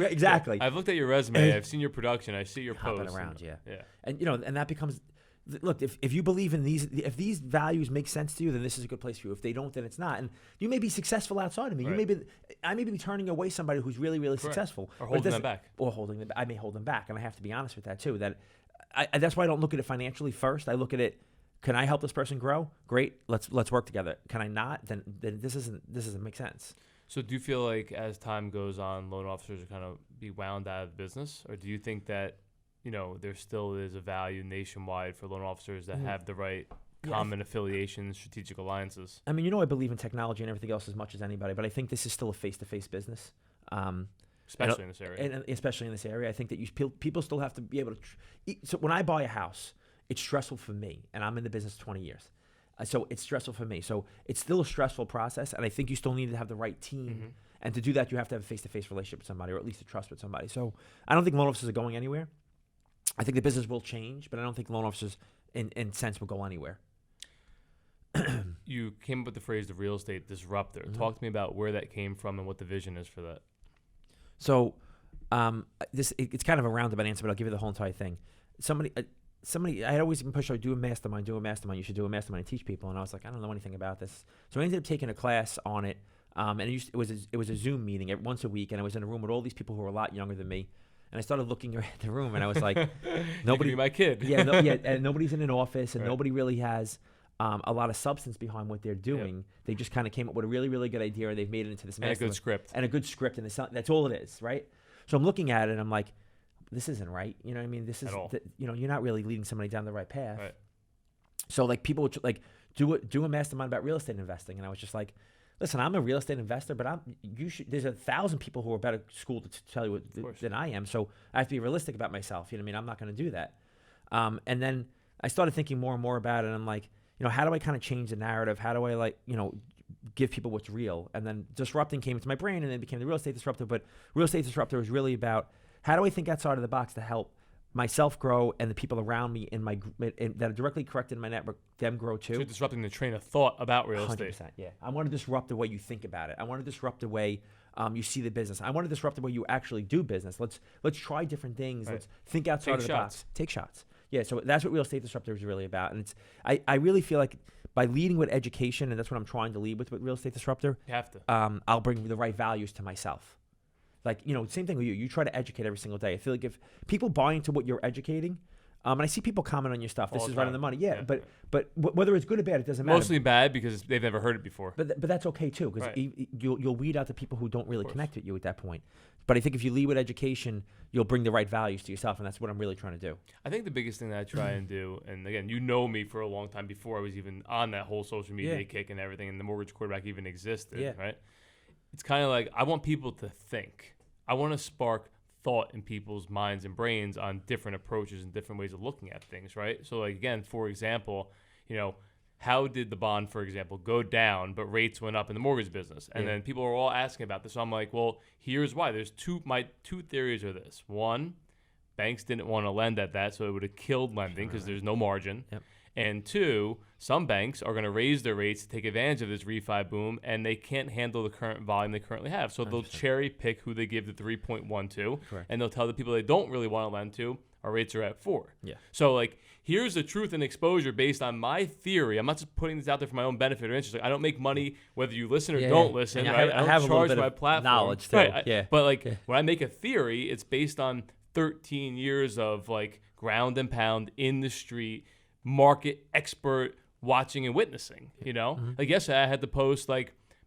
exactly. I've looked at your resume. I've seen your production. I see your Hopping posts. around, yeah. And and that becomes... Look, if you believe in if these values make sense to you, then this is a good place for you. If they don't, then it's not. And you may be successful outside of me. Right. I may be turning away somebody who's really, really successful, or holding them back. I may hold them back, and I have to be honest with that too. That's why I don't look at it financially first. I look at it. Can I help this person grow? Great. Let's work together. Can I not? Then this doesn't make sense. So do you feel like as time goes on, loan officers are kind of be wound out of the business? Or do you think that, there still is a value nationwide for loan officers that have the right common affiliations, strategic alliances? I mean, I believe in technology and everything else as much as anybody, but I think this is still a face-to-face business. Especially in this area. And especially in this area, I think that people still have to be able to. So when I buy a house, it's stressful for me, and I'm in the business 20 years. So it's stressful for me. So it's still a stressful process, and I think you still need to have the right team. And to do that, you have to have a face-to-face relationship with somebody, or at least a trust with somebody. So I don't think loan officers are going anywhere. I think the business will change, but I don't think loan officers, in sense, will go anywhere. You came up with the phrase the real estate disruptor. Talk to me about where that came from and what the vision is for that. So it's kind of a roundabout answer, but I'll give you the whole entire thing. Somebody, I had always been pushed, do a mastermind. You should do a mastermind and teach people. And I was like, I don't know anything about this. So I ended up taking a class on it. And it was a Zoom meeting once a week. And I was in a room with all these people who were a lot younger than me. And I started looking around the room, and I was like, nobody, my kid. And nobody's in an office, and Right. nobody really has a lot of substance behind what they're doing. Yep. They just kind of came up with a really, really good idea, and they've made it into this And a mastermind. good script. And a good script, and that's all it is, right? So I'm looking at it, and I'm like, this isn't right. You know what I mean? This is, At all. you're not really leading somebody down the right path. Right. So like people would do a mastermind about real estate investing, and I was just like, listen, I'm a real estate investor, but there's 1,000 people who are better schooled to tell you than I am. So I have to be realistic about myself. You know what I mean? I'm not going to do that. And then I started thinking more and more about it. And I'm like, how do I kind of change the narrative? How do I give people what's real? And then disrupting came into my brain, and then it became the real estate disruptor. But real estate disruptor is really about how do I think outside of the box to help myself grow and the people around me that are directly connected in my network, them grow too. So you're disrupting the train of thought about real estate. 100%, yeah. I want to disrupt the way you think about it. I want to disrupt the way you see the business. I want to disrupt the way you actually do business. Let's try different things. Right. Let's think outside of the shots. box. Take shots. Yeah, so that's what real estate disruptor is really about. And I really feel like by leading with education, and that's what I'm trying to lead with real estate disruptor, You have to. I'll bring the right values to myself. Like, same thing with you. You try to educate every single day. I feel like if people buy into what you're educating, and I see people comment on your stuff, this All is the right on time. the money. Yeah, Yeah. but whether it's good or bad, it doesn't matter. Mostly bad because they've never heard it before. But that's okay too, because Right. you'll weed out the people who don't really course. connect with you at that point. But I think if you lead with education, you'll bring the right values to yourself, and that's what I'm really trying to do. I think the biggest thing that I try and do, and again, you know me for a long time before I was even on that whole social media Yeah. kick and everything, and the mortgage quarterback even existed, Yeah. right? It's kind of like I want people to think. I want to spark thought in people's minds and brains on different approaches and different ways of looking at things, right? So, like, again, for example, how did the bond, for example, go down, but rates went up in the mortgage business? And Yeah. then people are all asking about this. So I'm like, well, here's why. My two theories are this. One, banks didn't want to lend at that, so it would have killed lending because there's no margin. Yep. And two, some banks are going to raise their rates to take advantage of this refi boom, and they can't handle the current volume they currently have. So they'll cherry pick who they give the 3.1 to, Correct. and they'll tell the people they don't really want to lend to, our rates are at 4. Yeah. So, like, here's the truth and exposure based on my theory. I'm not just putting this out there for my own benefit or interest. Like, I don't make money whether you listen or don't listen. And Right? I I have don't a little charge bit my of platform. knowledge too. Right. But when I make a theory, it's based on 13 years of ground and pound in the street, market expert watching and witnessing. Like yesterday, I had to post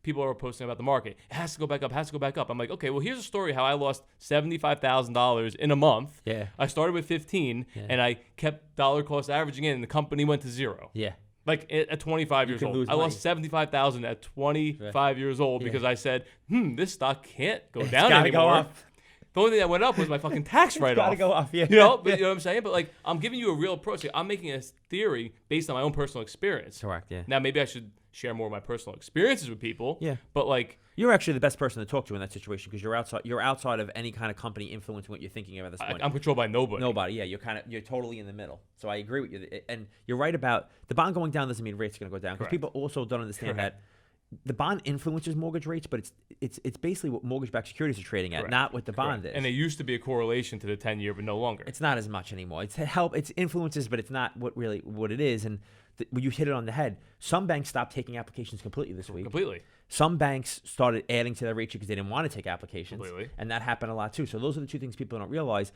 people are posting about the market. It has to go back up. Has to go back up. I'm like, okay, well, here's a story how I lost $75,000 in a month. Yeah. I started with 15, and I kept dollar cost averaging in, and the company went to 0. Yeah. At 25 years can old, lose I lost $75,000 at 25 years old because I said, this stock can't go down gotta anymore. go up. The only thing that went up was my fucking tax write-off. Gotta go off. Yeah. But you know what I'm saying? But I'm giving you a real approach. I'm making a theory based on my own personal experience. Correct. Yeah. Now maybe I should share more of my personal experiences with people. Yeah. But You're actually the best person to talk to in that situation because you're outside of any kind of company influencing what you're thinking about at this point. I'm controlled by nobody. Nobody, yeah, you're totally in the middle. So I agree with you, and you're right about the bond going down doesn't mean rates are going to go down because Correct. people also don't understand Correct. that the bond influences mortgage rates, but it's basically what mortgage-backed securities are trading at, Correct. not what the bond Correct. is. And there used to be a correlation to the 10-year, but no longer. It's not as much anymore. It's influences, but it's not what it is. And when you hit it on the head, some banks stopped taking applications completely this week. Completely. Some banks started adding to their rate sheet because they didn't want to take applications. Completely. And that happened a lot too. So those are the two things people don't realize.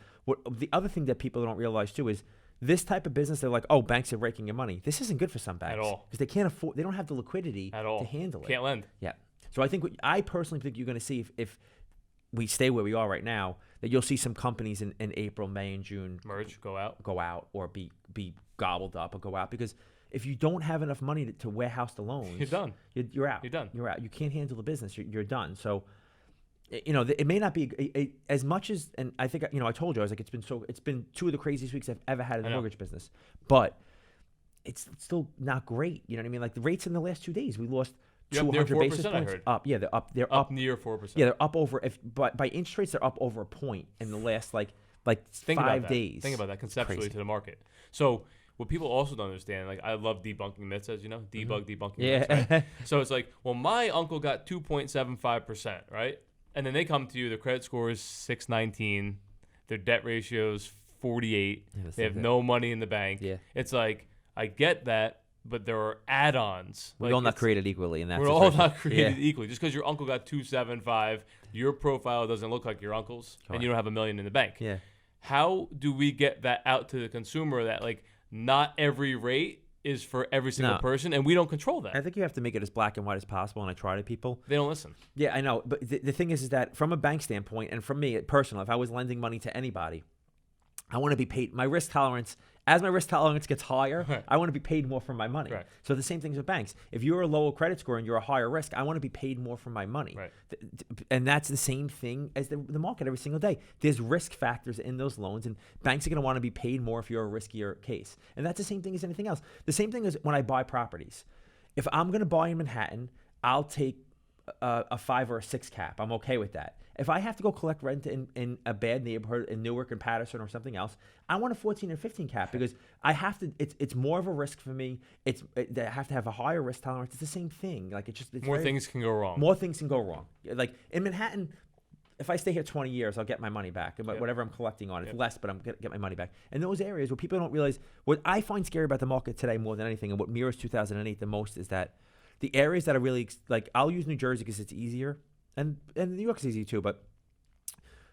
The other thing that people don't realize too is this type of business, they're like, oh, banks are raking your money. This isn't good for some banks. At all. Because they can't afford, they don't have the liquidity At all. to handle it. Can't lend. Yeah. So I personally think you're going to see if we stay where we are right now, that you'll see some companies in April, May, and June merge, go out, or be gobbled up or go out, because if you don't have enough money to warehouse the loans, you're done. You're out. You're done. You're out. You can't handle the business. You're done. So, it may not be as much as, and I think I told you, I was like, it's been 2 of the craziest weeks I've ever had in the mortgage business, but it's still not great. You know what I mean? Like the rates in the last 2 days, we lost 200 basis points up. Yeah, they're up. They're up near 4%. Yeah, they're up over. By interest rates, they're up over a point in the last like Think 5 days. Think about that conceptually to the market. So what people also don't understand, like I love debunking myths, as you know, debunking myths, right? So it's like, well, my uncle got 2.75%, right? And then they come to you, their credit score is 619, their debt ratio is 48, they have no money in the bank. Yeah. It's like, I get that, but there are add-ons. We're all not created equally in that situation. We're all not created equally. Just because your uncle got 275, your profile doesn't look like your uncle's, and you don't have $1 million in the bank. Yeah. How do we get that out to the consumer that like not every rate is for every single person, and we don't control that? I think you have to make it as black and white as possible, and I try to people. They don't listen. Yeah, I know. But the thing is that from a bank standpoint, and from me personally, if I was lending money to anybody, I want to be paid. My risk tolerance, as my risk tolerance gets higher, I want to be paid more for my money. Right. So the same things with banks. If you're a lower credit score and you're a higher risk, I want to be paid more for my money. Right. And that's the same thing as the market every single day. There's risk factors in those loans, and banks are going to want to be paid more if you're a riskier case. And that's the same thing as anything else. The same thing is when I buy properties. If I'm going to buy in Manhattan, I'll take a 5 or a 6 cap. I'm okay with that. If I have to go collect rent in a bad neighborhood in Newark and Patterson or something else, I want a 14 or 15 cap because I have to. It's more of a risk for me. I have to have a higher risk tolerance. It's the same thing. Like it's more things can go wrong. More things can go wrong. Like in Manhattan, if I stay here 20 years, I'll get my money back. Whatever I'm collecting on, it's less, but I'm gonna get my money back. And those areas where people don't realize, what I find scary about the market today more than anything, and what mirrors 2008 the most, is that the areas that are really like, I'll use New Jersey because it's easier. And New York's easy too, but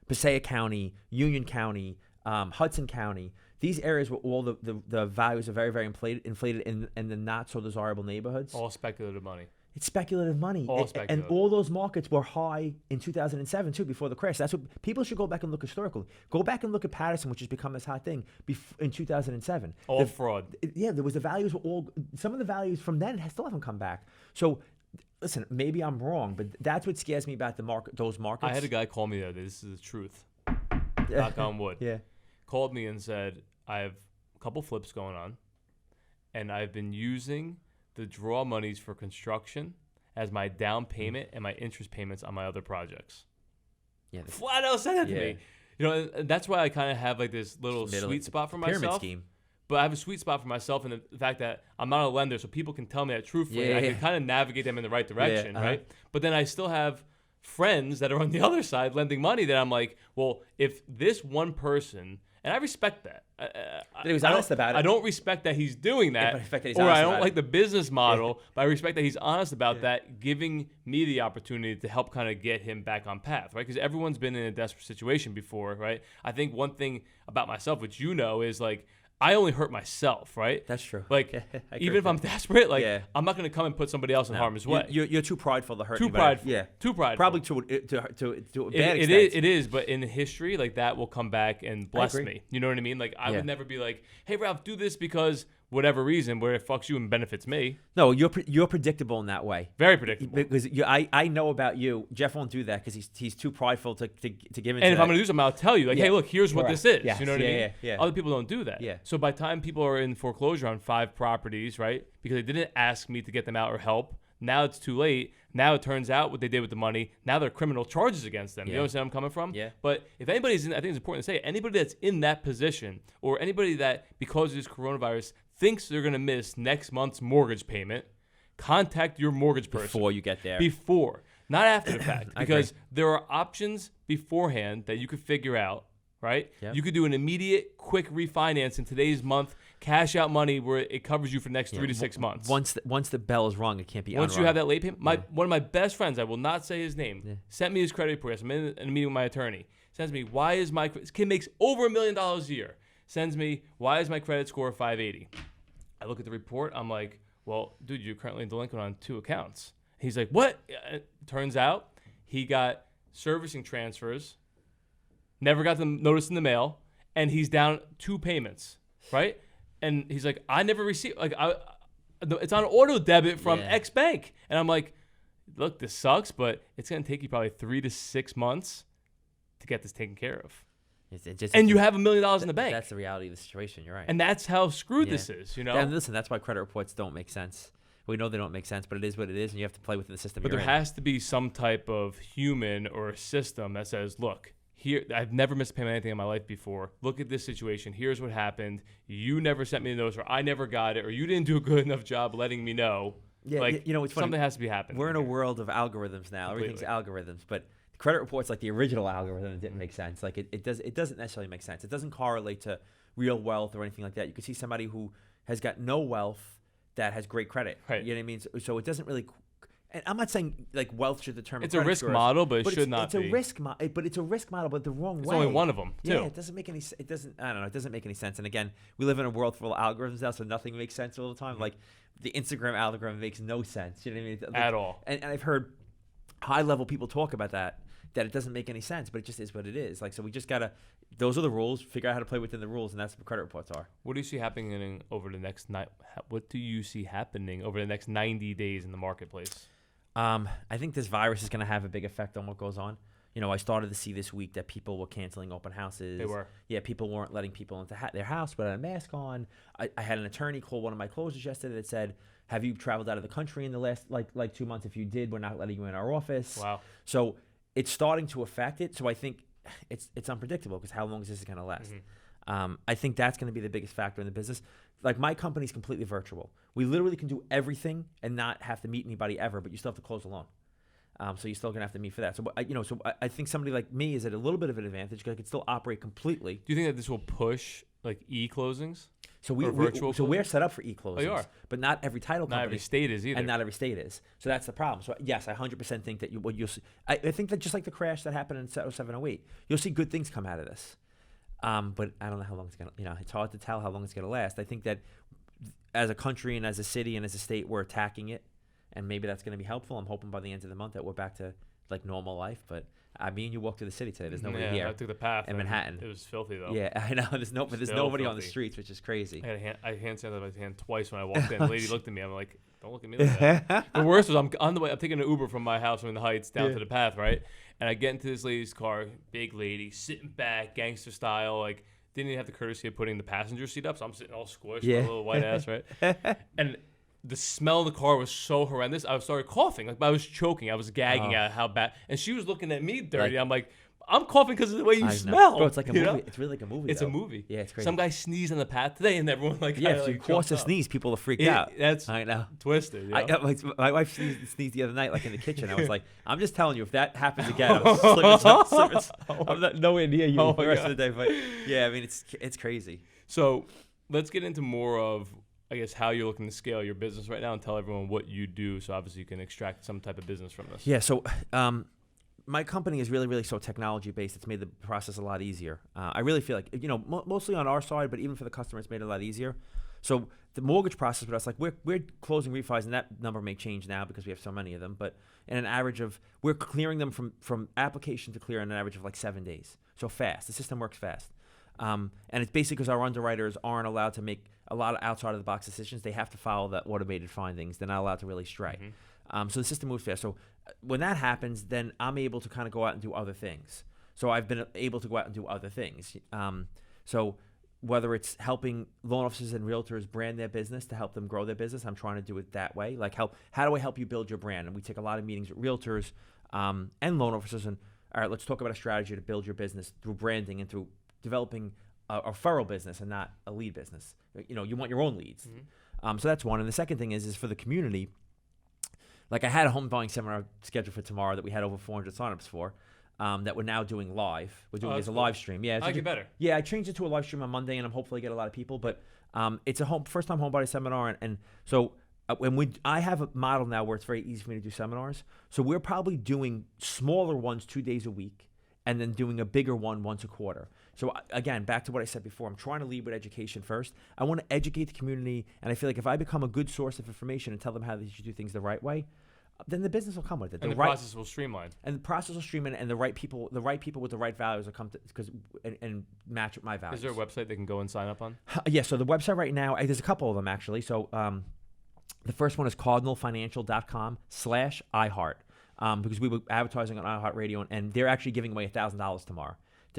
Passaic County, Union County, Hudson County, these areas where all the values are very, very inflated in the not so desirable neighborhoods. All speculative money. It's speculative money. All speculative. And all those markets were high in 2007 too, before the crash. That's what people should go back and look historically. Go back and look at Patterson, which has become this hot thing, in 2007. All fraud. Yeah, there was the values were all. Some of the values from then still haven't come back. So. Listen, maybe I'm wrong, but that's what scares me about those markets. I had a guy call me the other day. This is the truth. Knock on wood. Yeah. Called me and said, I have a couple flips going on, and I've been using the draw monies for construction as my down payment and my interest payments on my other projects. Yeah. Flat out said that to me. You know, and that's why I kind of have like this little sweet spot for myself. Pyramid scheme. But I have a sweet spot for myself in the fact that I'm not a lender, so people can tell me that truthfully. I can kind of navigate them in the right direction, right? But then I still have friends that are on the other side lending money that I'm like, well, if this one person, and I respect that. He was honest about it. I don't respect that he's doing that, but I respect that he's or honest I don't about like it. the business model, but I respect that he's honest about that, giving me the opportunity to help kind of get him back on path, right? Because everyone's been in a desperate situation before, right? I think one thing about myself, which you know, is like, I only hurt myself, right? That's true. Like, even if I'm desperate, like, I'm not going to come and put somebody else in harm's way. You're too prideful to hurt anybody. Too prideful. Yeah. Too prideful. Probably to a bad extent. It is, but in history, like, that will come back and bless me. You know what I mean? Like, I would never be like, hey, Ralph, do this because whatever reason, where it fucks you and benefits me. No, you're predictable in that way. Very predictable. Because I know about you. Jeff won't do that because he's too prideful to give into And if I'm going to do something, I'll tell you. Like, hey, look, here's what this is. Yes. You know what I mean? Yeah. Other people don't do that. Yeah. So by the time people are in foreclosure on 5 properties, right, because they didn't ask me to get them out or help, now it's too late. Now it turns out what they did with the money. Now there are criminal charges against them. You understand where I'm coming from? Yeah. But if anybody's in, I think it's important to say, anybody that's in that position, or anybody that, because of this coronavirus, thinks they're going to miss next month's mortgage payment, contact your mortgage person. Before you get there. Before. Not after the fact. Because there are options beforehand that you could figure out, right? Yep. You could do an immediate, quick refinance in today's month, cash out money where it covers you for the next 3 to 6 months. Once the bell is rung, it can't be Once you have that late payment. One of my best friends, I will not say his name, sent me his credit report. I'm in a meeting with my attorney. Sends me, this kid makes over $1 million a year. Sends me, why is my credit score 580? I look at the report. I'm like, well, dude, you're currently delinquent on 2 accounts. He's like, what? Turns out he got servicing transfers, never got them noticed in the mail, and he's down 2 payments, right? And he's like, I never received, it's on auto debit from X bank. And I'm like, look, this sucks, but it's going to take you probably 3 to 6 months to get this taken care of. You have $1 million in the bank. That's the reality of the situation. You're right. And that's how screwed this is, And listen, that's why credit reports don't make sense. We know they don't make sense, but it is what it is, and you have to play within the system. But there has to be some type of human or a system that says, look, here, I've never missed a payment on anything in my life before. Look at this situation. Here's what happened. You never sent me the notice, or I never got it, or you didn't do a good enough job letting me know. Yeah, it's funny. Something has to be happening. We're in a world of algorithms now. Completely. Everything's algorithms, but credit reports, like the original algorithm, didn't make sense. Like it doesn't necessarily make sense. It doesn't correlate to real wealth or anything like that. You can see somebody who has got no wealth that has great credit. Right. You know what I mean? So it doesn't really. And I'm not saying like wealth should determine. It's a risk model, but it should not be. It's a risk model, but it's a risk model, but the wrong way. It's only one of them, too. Yeah, it doesn't make any. It doesn't. I don't know. It doesn't make any sense. And again, we live in a world full of algorithms now, so nothing makes sense all the time. Like the Instagram algorithm makes no sense. You know what I mean? Like, at all. And I've heard high level people talk about that it doesn't make any sense, but it just is what it is. Like, so we just gotta. Those are the rules. Figure out how to play within the rules, and that's what credit reports are. What do you see happening over the next night? What do you see happening over the next 90 days in the marketplace? I think this virus is going to have a big effect on what goes on. I started to see this week that people were canceling open houses. They were. Yeah, people weren't letting people into their house without a mask on. I had an attorney call one of my closers yesterday that said, have you traveled out of the country in the last like 2 months? If you did, we're not letting you in our office. Wow. So it's starting to affect it. So I think it's unpredictable because how long is this going to last? Mm-hmm. I think that's going to be the biggest factor in the business. Like my company's completely virtual. We literally can do everything and not have to meet anybody ever, but you still have to close a loan. So you're still gonna have to meet for that. So I think somebody like me is at a little bit of an advantage because I can still operate completely. Do you think that this will push like e-closings? So we're set up for e-closings. Oh, you are. But not every title company. Not every state is either. And not every state is. So that's the problem. So yes, I 100% think that you'll see. I think that just like the crash that happened in 07, 08, you'll see good things come out of this. But I don't know how long it's gonna. It's hard to tell how long it's gonna last. I think that as a country and as a city and as a state, we're attacking it, and maybe that's gonna be helpful. I'm hoping by the end of the month that we're back to like normal life. But I mean, you walk through the city today. There's nobody here. I took the path in Manhattan. It was filthy though. Yeah, I know. There's nobody filthy on the streets, which is crazy. I hand sanitized my hand twice when I walked in. The lady looked at me. I'm like, don't look at me like that. The worst was I'm on the way. I'm taking an Uber from my house in the Heights down to the path, right? And I get into this lady's car, big lady, sitting back, gangster style, like didn't even have the courtesy of putting the passenger seat up, so I'm sitting all squished, with a little white ass, right? And the smell of the car was so horrendous. I started coughing, like I was choking, I was gagging at how bad. And she was looking at me dirty. I'm like, I'm coughing because of the way you smell. Bro, it's like a movie. It's really like a movie. It's a movie. Yeah, it's crazy. Some guy sneezed on the path today, and everyone like if you cross a sneeze, people are freaked out. That's I know. Twisted. I got my wife sneezed the other night, like in the kitchen. I was like, I'm just telling you, if that happens again, I'm slipping. I'm not nowhere near you for the rest of the day. But yeah, I mean, it's crazy. So let's get into more of, I guess, how you're looking to scale your business right now, and tell everyone what you do, so obviously you can extract some type of business from this. Yeah. So my company is really, really so technology based. It's made the process a lot easier. I really feel like, mostly on our side, but even for the customer, it's made it a lot easier. So the mortgage process with us, like we're closing refis, and that number may change now because we have so many of them. But in an average of, we're clearing them from application to clear in an average of like 7 days. So fast. The system works fast. And it's basically because our underwriters aren't allowed to make a lot of outside of the box decisions. They have to follow the automated findings. They're not allowed to really stray. Mm-hmm. So the system moves fast. So when that happens, then I'm able to kind of go out and do other things. So I've been able to go out and do other things. So whether it's helping loan officers and realtors brand their business to help them grow their business, I'm trying to do it that way. Like how do I help you build your brand? And we take a lot of meetings with realtors and loan officers. And all right, let's talk about a strategy to build your business through branding and through developing a referral business and not a lead business. You want your own leads. Mm-hmm. So that's one. And the second thing is for the community. Like I had a home buying seminar scheduled for tomorrow that we had over 400 signups for, that we're now doing live. We're doing it as a live stream. Yeah, I like it better. Yeah, I changed it to a live stream on Monday, and I'm hopefully get a lot of people. But it's a first time home buying seminar, and so I have a model now where it's very easy for me to do seminars. So we're probably doing smaller ones 2 days a week, and then doing a bigger one once a quarter. So again, back to what I said before, I'm trying to lead with education first. I want to educate the community, and I feel like if I become a good source of information and tell them how they should do things the right way, then the business will come with it. And the process will streamline. And the process will streamline, and the right people with the right values will come to and match with my values. Is there a website they can go and sign up on? Yeah. So the website right now, there's a couple of them actually. So the first one is cardinalfinancial.com/iHeart, because we were advertising on iHeartRadio, and they're actually giving away $1,000 tomorrow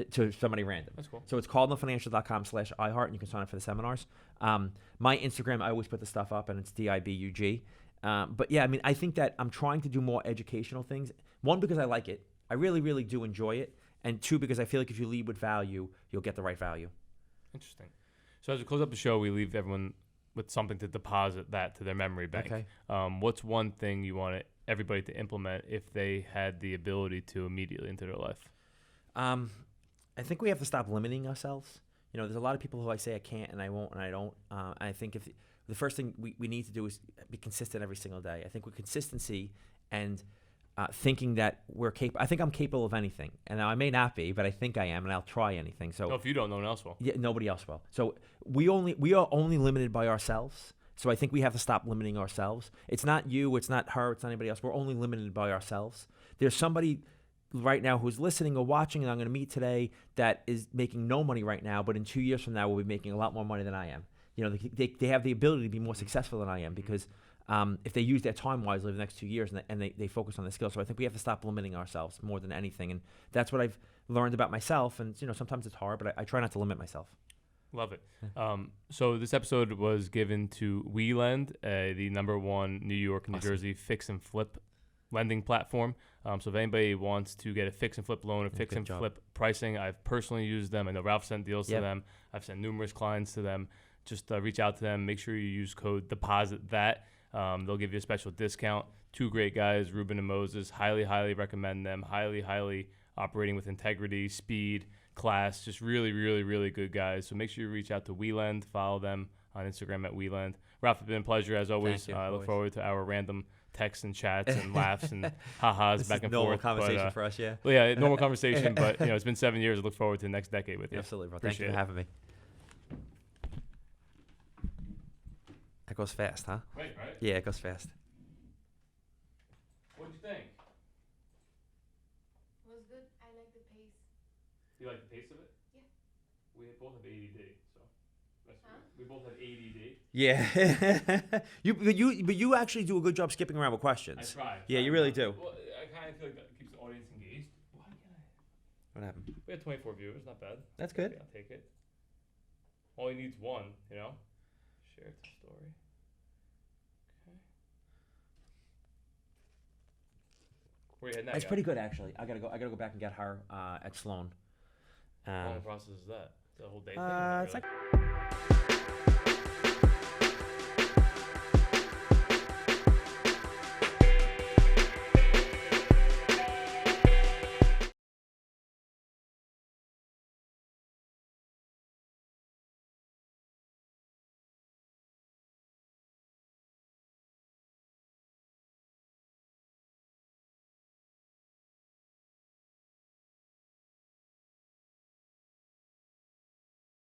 to somebody random. That's cool. So it's cardinalfinancial.com/iHeart, and you can sign up for the seminars. My Instagram, I always put the stuff up, and it's DIBUG. But yeah, I mean, I think that I'm trying to do more educational things. One, because I like it. I really, really do enjoy it. And two, because I feel like if you lead with value, you'll get the right value. Interesting. So as we close up the show, we leave everyone with something to deposit that to their memory bank. Okay. What's one thing you want everybody to implement if they had the ability to immediately into their life? I think we have to stop limiting ourselves. You know, there's a lot of people who I say I can't and I won't and I don't. And I think if the first thing we need to do is be consistent every single day. I think with consistency and thinking that we're capable. I think I'm capable of anything. And now I may not be, but I think I am, and I'll try anything. So if you don't, no one else will. Yeah, nobody else will. So we are only limited by ourselves. So I think we have to stop limiting ourselves. It's not you, it's not her, it's not anybody else. We're only limited by ourselves. There's somebody right now who's listening or watching, and I'm going to meet today, that is making no money right now, but in 2 years from now will be making a lot more money than I am. You know, they have the ability to be more successful than I am, because if they use their time wisely over the next 2 years and they focus on the skills. So I think we have to stop limiting ourselves more than anything. And that's what I've learned about myself. And, you know, sometimes it's hard, but I try not to limit myself. Love it. So this episode was given to WeLend, the #1 New York, New Jersey fix and flip lending platform. So if anybody wants to get a fix and flip loan or fix and flip pricing, I've personally used them. I know Ralph sent deals to them. I've sent numerous clients to them. Just reach out to them. Make sure you use code DEPOSIT THAT. They'll give you a special discount. Two great guys, Ruben and Moses. Highly, highly recommend them. Highly, highly operating with integrity, speed, class. Just really, really, really good guys. So make sure you reach out to WeLend. Follow them on Instagram at WeLend. Ralph, it's been a pleasure as always. I look forward to our random texts and chats and laughs and ha-has back and normal forth. Normal conversation for us, yeah. Well, yeah, normal conversation. But you know, it's been 7 years. I look forward to the next decade with you. Absolutely, bro. Thank you for having me. That goes fast, huh? Right? Yeah, it goes fast. What did you think? It was good. I like the pace. You like the pace of it? Yeah. We both have ADD, so we both have ADD. Yeah. But you actually do a good job skipping around with questions. I try. Yeah, you really do. Well, I kind of feel like that keeps the audience engaged. Why can't I? What happened? We had 24 viewers. Not bad. That's good. Okay, I'll take it. All he needs one, you know. Share the story. Okay. Where you heading now? It's pretty good, actually. I gotta go back and get her at Sloan. How long process is that? The whole day thing? It's like